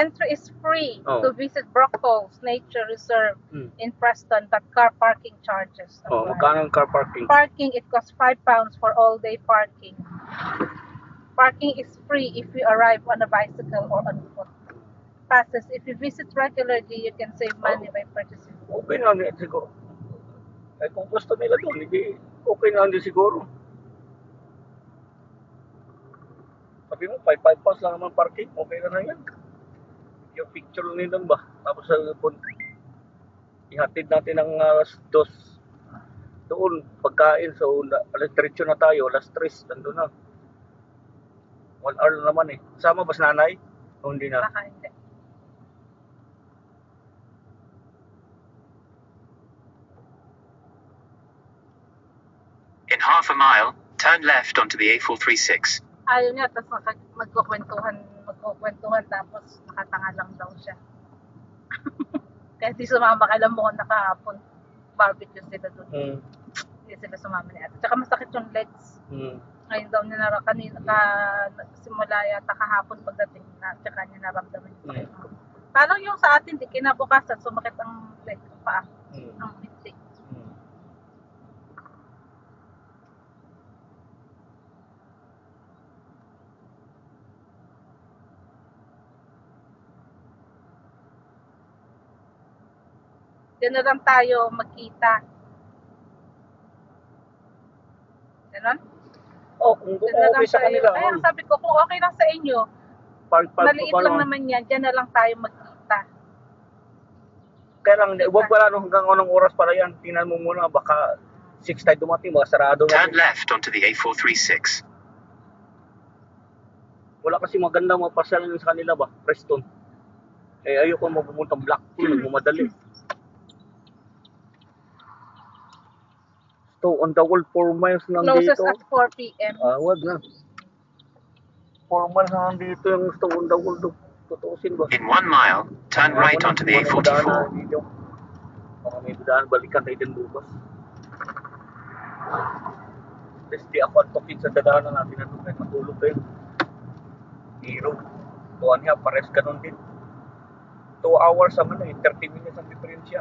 Entry is free Oh. to visit Brock Falls Nature Reserve in Preston, but car parking charges apply. Magkano ang car parking? Parking, it costs £5 for all-day parking. Parking is free if you arrive on a bicycle or on foot. Passes, if you visit regularly, you can save money by purchasing. Okay na din siguro. Eh kung gusto nila doon, hindi okay na din siguro. Sabi mo, 5 pass lang naman parking, okay na yan. Yung picture nila ba? Tapos ihatid natin ng alas 2 doon, pagkain. So, alas 3 na tayo, alas 3, nandun na. 1 hour na naman eh. Sama ba si nanay? O hindi na? Baka hindi. In half a mile, turn left onto the A436. Ayaw niya, tapos magkukwentuhan tapos nakatanga lang daw siya. Kaya di sumama, kailan mo nakahapon. Barbecue sila doon. Hindi sila sumama ni ate. Tsaka masakit yung legs. Ngayon daw niya simula yata kahapon pagdating na, tsaka niya naramdaman yung sakit. Parang yung sa atin, di kinabukasan, sumakit ang leg, paa, ang binti. Diyan na lang tayo magkita. Ganon? Kung okay sa kanila. Kaya sabi ko, kung okay lang sa inyo, maliit lang naman yan, diyan na lang tayo magkita. Kaya lang, huwag wala hanggang anong oras para yan. Tingnan mo muna, baka 6 tayo dumating, baka sarado na. Turn left onto the A436. Wala kasi maganda mapasyalan sa kanila ba, Preston. Eh ayoko mapupuntang Blackpool, nagmamadali. So, on the wall, 4 miles lang Closes dito. at 4 p.m. Wag na. 4 miles lang dito yung stone on the wall. Tutusin ba? In 1 mile, turn right onto the A44. Baka may daan, balikan tayo din bukas. At least di ako antokin sa dadaanan natin na doon. Matulog kayo. Hero. Tuwan niya, pares ganun din. 2 hours naman 30 minutes ang diferensya.